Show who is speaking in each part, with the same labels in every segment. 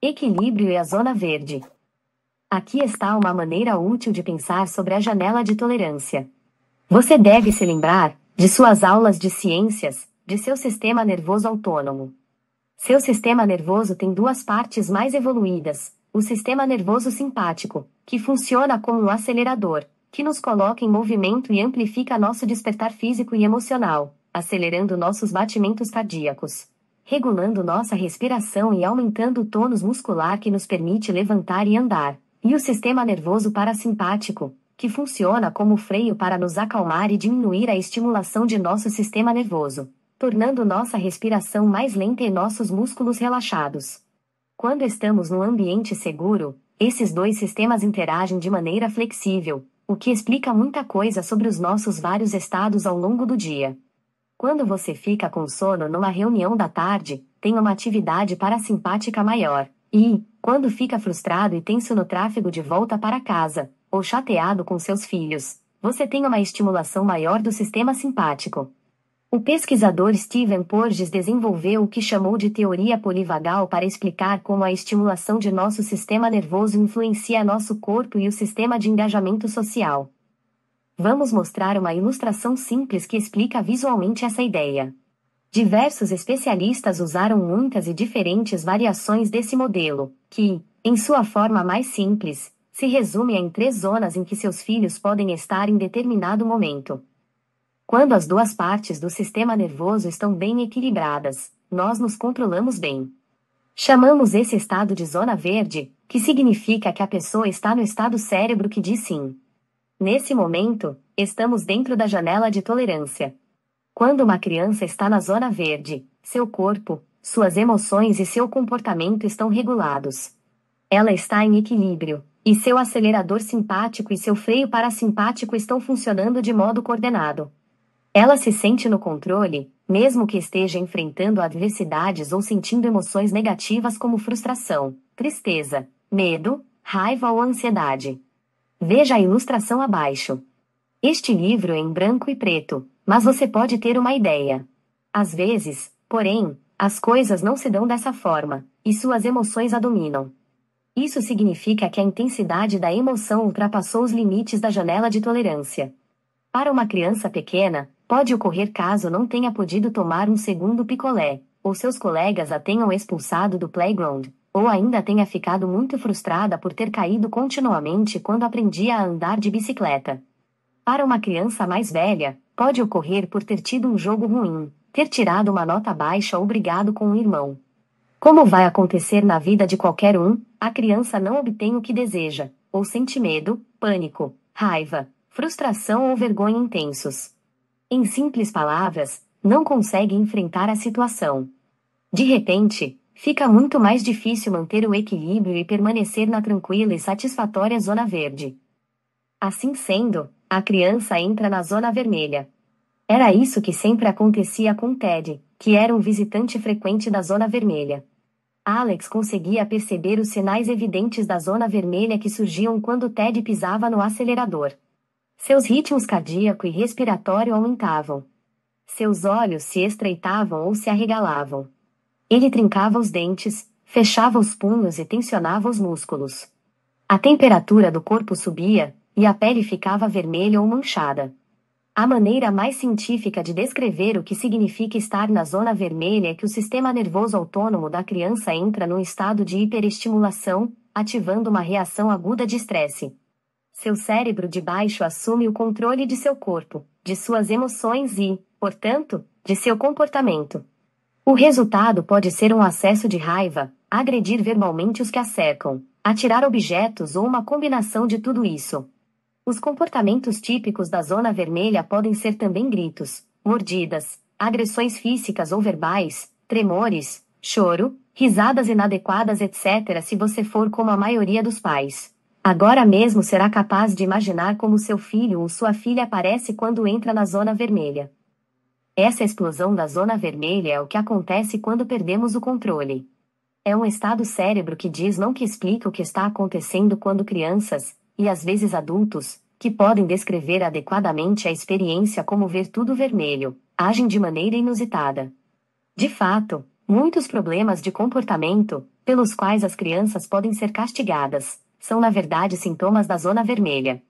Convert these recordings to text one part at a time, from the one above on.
Speaker 1: Equilíbrio e a zona verde. Aqui está uma maneira útil de pensar sobre a janela de tolerância. Você deve se lembrar de suas aulas de ciências, de seu sistema nervoso autônomo. Seu sistema nervoso tem duas partes mais evoluídas: o sistema nervoso simpático, que funciona como um acelerador, que nos coloca em movimento e amplifica nosso despertar físico e emocional, acelerando nossos batimentos cardíacos, regulando nossa respiração e aumentando o tônus muscular que nos permite levantar e andar, e o sistema nervoso parasimpático, que funciona como freio para nos acalmar e diminuir a estimulação de nosso sistema nervoso, tornando nossa respiração mais lenta e nossos músculos relaxados. Quando estamos num ambiente seguro, esses dois sistemas interagem de maneira flexível, o que explica muita coisa sobre os nossos vários estados ao longo do dia. Quando você fica com sono numa reunião da tarde, tem uma atividade parasimpática maior, e, quando fica frustrado e tenso no tráfego de volta para casa, ou chateado com seus filhos, você tem uma estimulação maior do sistema simpático. O pesquisador Stephen Porges desenvolveu o que chamou de teoria polivagal para explicar como a estimulação de nosso sistema nervoso influencia nosso corpo e o sistema de engajamento social. Vamos mostrar uma ilustração simples que explica visualmente essa ideia. Diversos especialistas usaram muitas e diferentes variações desse modelo, que, em sua forma mais simples, se resume em 3 zonas em que seus filhos podem estar em determinado momento. Quando as duas partes do sistema nervoso estão bem equilibradas, nós nos controlamos bem. Chamamos esse estado de zona verde, que significa que a pessoa está no estado cérebro que diz sim. Nesse momento, estamos dentro da janela de tolerância. Quando uma criança está na zona verde, seu corpo, suas emoções e seu comportamento estão regulados. Ela está em equilíbrio, e seu acelerador simpático e seu freio parasimpático estão funcionando de modo coordenado. Ela se sente no controle, mesmo que esteja enfrentando adversidades ou sentindo emoções negativas como frustração, tristeza, medo, raiva ou ansiedade. Veja a ilustração abaixo. Este livro é em branco e preto, mas você pode ter uma ideia. Às vezes, porém, as coisas não se dão dessa forma, e suas emoções a dominam. Isso significa que a intensidade da emoção ultrapassou os limites da janela de tolerância. Para uma criança pequena, pode ocorrer caso não tenha podido tomar um segundo picolé, ou seus colegas a tenham expulsado do playground, ou ainda tenha ficado muito frustrada por ter caído continuamente quando aprendia a andar de bicicleta. Para uma criança mais velha, pode ocorrer por ter tido um jogo ruim, ter tirado uma nota baixa ou brigado com um irmão. Como vai acontecer na vida de qualquer um, a criança não obtém o que deseja, ou sente medo, pânico, raiva, frustração ou vergonha intensos. Em simples palavras, não consegue enfrentar a situação. De repente, fica muito mais difícil manter o equilíbrio e permanecer na tranquila e satisfatória zona verde. Assim sendo, a criança entra na zona vermelha. Era isso que sempre acontecia com Ted, que era um visitante frequente da zona vermelha. Alex conseguia perceber os sinais evidentes da zona vermelha que surgiam quando Ted pisava no acelerador. Seus ritmos cardíaco e respiratório aumentavam. Seus olhos se estreitavam ou se arregalavam. Ele trincava os dentes, fechava os punhos e tensionava os músculos. A temperatura do corpo subia, e a pele ficava vermelha ou manchada. A maneira mais científica de descrever o que significa estar na zona vermelha é que o sistema nervoso autônomo da criança entra num estado de hiperestimulação, ativando uma reação aguda de estresse. Seu cérebro de baixo assume o controle de seu corpo, de suas emoções e, portanto, de seu comportamento. O resultado pode ser um acesso de raiva, agredir verbalmente os que a cercam, atirar objetos ou uma combinação de tudo isso. Os comportamentos típicos da zona vermelha podem ser também gritos, mordidas, agressões físicas ou verbais, tremores, choro, risadas inadequadas, etc. Se você for como a maioria dos pais, agora mesmo será capaz de imaginar como seu filho ou sua filha aparece quando entra na zona vermelha. Essa explosão da zona vermelha é o que acontece quando perdemos o controle. É um estado cérebro que diz não, que explica o que está acontecendo quando crianças, e às vezes adultos, que podem descrever adequadamente a experiência como ver tudo vermelho, agem de maneira inusitada. De fato, Muitos problemas de comportamento, pelos quais as crianças podem ser castigadas, são na verdade sintomas da zona vermelha.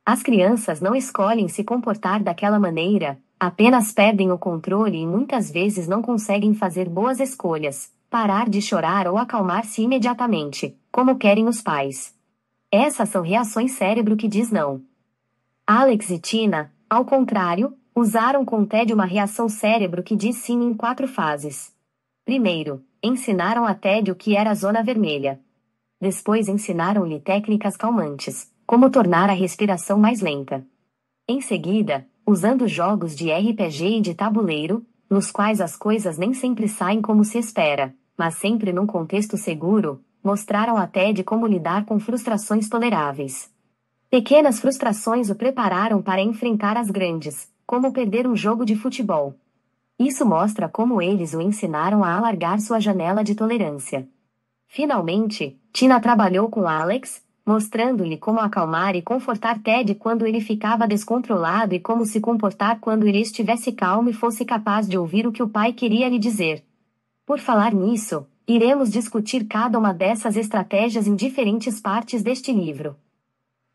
Speaker 1: As crianças não escolhem se comportar daquela maneira, apenas perdem o controle e muitas vezes não conseguem fazer boas escolhas, parar de chorar ou acalmar-se imediatamente, como querem os pais. Essas são reações cérebro que diz não. Alex e Tina, ao contrário, usaram com Ted uma reação cérebro que diz sim em 4 fases. Primeiro, ensinaram a Ted o que era a zona vermelha. Depois ensinaram-lhe técnicas calmantes, como tornar a respiração mais lenta. Em seguida, usando jogos de RPG e de tabuleiro, nos quais as coisas nem sempre saem como se espera, mas sempre num contexto seguro, mostraram a Ted como lidar com frustrações toleráveis. Pequenas frustrações o prepararam para enfrentar as grandes, como perder um jogo de futebol. Isso mostra como eles o ensinaram a alargar sua janela de tolerância. Finalmente, Tina trabalhou com Alex, mostrando-lhe como acalmar e confortar Ted quando ele ficava descontrolado e como se comportar quando ele estivesse calmo e fosse capaz de ouvir o que o pai queria lhe dizer. Por falar nisso, iremos discutir cada uma dessas estratégias em diferentes partes deste livro.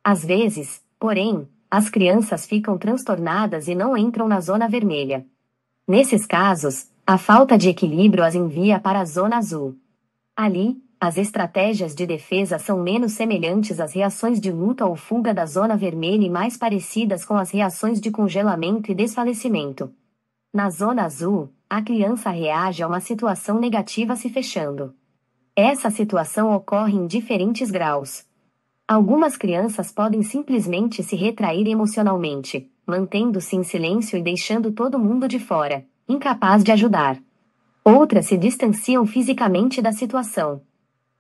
Speaker 1: Às vezes, porém, as crianças ficam transtornadas e não entram na zona vermelha. Nesses casos, a falta de equilíbrio as envia para a zona azul. Ali, as estratégias de defesa são menos semelhantes às reações de luta ou fuga da zona vermelha e mais parecidas com as reações de congelamento e desfalecimento. Na zona azul, a criança reage a uma situação negativa se fechando. Essa situação ocorre em diferentes graus. Algumas crianças podem simplesmente se retrair emocionalmente, mantendo-se em silêncio e deixando todo mundo de fora, incapaz de ajudar. Outras se distanciam fisicamente da situação.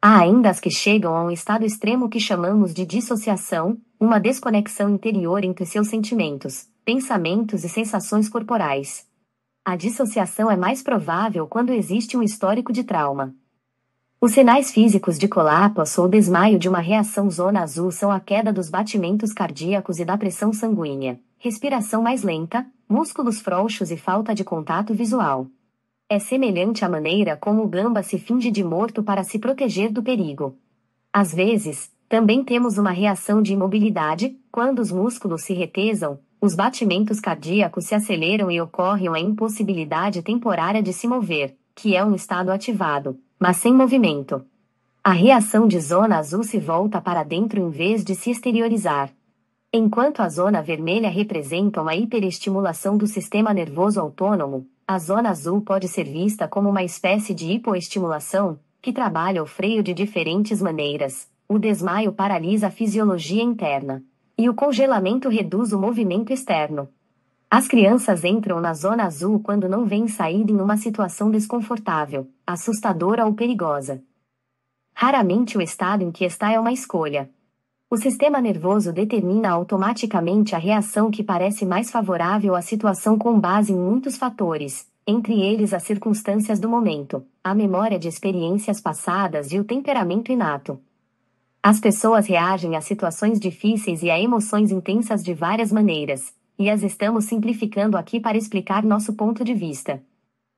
Speaker 1: Há ainda as que chegam a um estado extremo que chamamos de dissociação, uma desconexão interior entre seus sentimentos, pensamentos e sensações corporais. A dissociação é mais provável quando existe um histórico de trauma. Os sinais físicos de colapso ou desmaio de uma reação zona azul são a queda dos batimentos cardíacos e da pressão sanguínea, respiração mais lenta, músculos frouxos e falta de contato visual. É semelhante à maneira como o gamba se finge de morto para se proteger do perigo. Às vezes, também temos uma reação de imobilidade, quando os músculos se retesam, os batimentos cardíacos se aceleram e ocorre uma impossibilidade temporária de se mover, que é um estado ativado, mas sem movimento. A reação de zona azul se volta para dentro em vez de se exteriorizar. Enquanto a zona vermelha representa uma hiperestimulação do sistema nervoso autônomo, a zona azul pode ser vista como uma espécie de hipoestimulação, que trabalha o freio de diferentes maneiras. O desmaio paralisa a fisiologia interna, e o congelamento reduz o movimento externo. As crianças entram na zona azul quando não veem saída em uma situação desconfortável, assustadora ou perigosa. Raramente o estado em que está é uma escolha. O sistema nervoso determina automaticamente a reação que parece mais favorável à situação com base em muitos fatores, entre eles as circunstâncias do momento, a memória de experiências passadas e o temperamento inato. As pessoas reagem a situações difíceis e a emoções intensas de várias maneiras, e as estamos simplificando aqui para explicar nosso ponto de vista.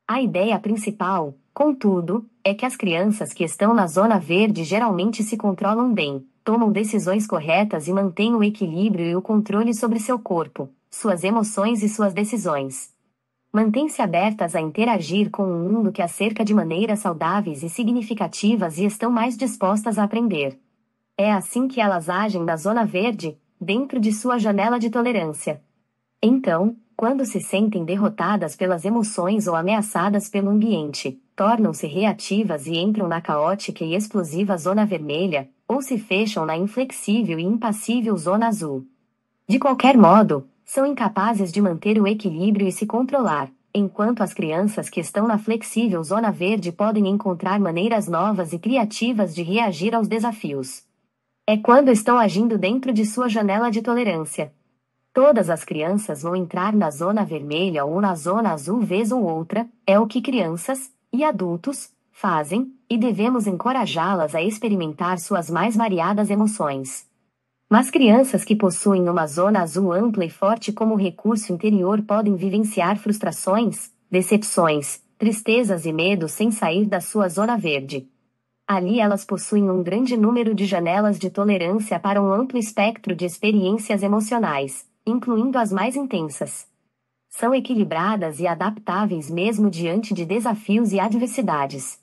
Speaker 1: A ideia principal, contudo, é que as crianças que estão na zona verde geralmente se controlam bem, tomam decisões corretas e mantêm o equilíbrio e o controle sobre seu corpo, suas emoções e suas decisões. Mantêm-se abertas a interagir com o mundo que as cerca de maneiras saudáveis e significativas e estão mais dispostas a aprender. É assim que elas agem na zona verde, dentro de sua janela de tolerância. Então, quando se sentem derrotadas pelas emoções ou ameaçadas pelo ambiente, tornam-se reativas e entram na caótica e explosiva zona vermelha, ou se fecham na inflexível e impassível zona azul. De qualquer modo, são incapazes de manter o equilíbrio e se controlar, enquanto as crianças que estão na flexível zona verde podem encontrar maneiras novas e criativas de reagir aos desafios. É quando estão agindo dentro de sua janela de tolerância. Todas as crianças vão entrar na zona vermelha ou na zona azul vez ou outra, é o que crianças, e adultos, fazem, e devemos encorajá-las a experimentar suas mais variadas emoções. Mas crianças que possuem uma zona azul ampla e forte como recurso interior podem vivenciar frustrações, decepções, tristezas e medos sem sair da sua zona verde. Ali elas possuem um grande número de janelas de tolerância para um amplo espectro de experiências emocionais, incluindo as mais intensas. São equilibradas e adaptáveis mesmo diante de desafios e adversidades.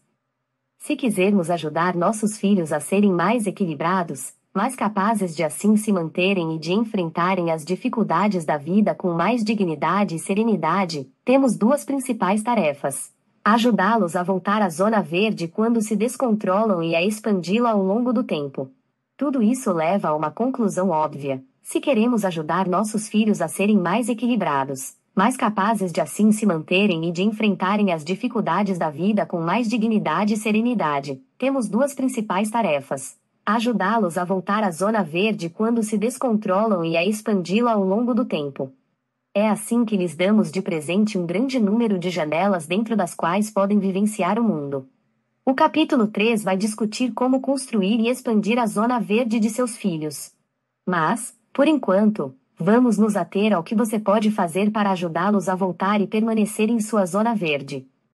Speaker 1: Se quisermos ajudar nossos filhos a serem mais equilibrados, mais capazes de assim se manterem e de enfrentarem as dificuldades da vida com mais dignidade e serenidade, temos duas principais tarefas: ajudá-los a voltar à zona verde quando se descontrolam e a expandi-la ao longo do tempo. Tudo isso leva a uma conclusão óbvia: se queremos ajudar nossos filhos a serem mais equilibrados, mais capazes de assim se manterem e de enfrentarem as dificuldades da vida com mais dignidade e serenidade, temos duas principais tarefas: ajudá-los a voltar à zona verde quando se descontrolam e a expandi-la ao longo do tempo. É assim que lhes damos de presente um grande número de janelas dentro das quais podem vivenciar o mundo. O capítulo 3 vai discutir como construir e expandir a zona verde de seus filhos. Mas, por enquanto, vamos nos ater ao que você pode fazer para ajudá-los a voltar e permanecer em sua zona verde.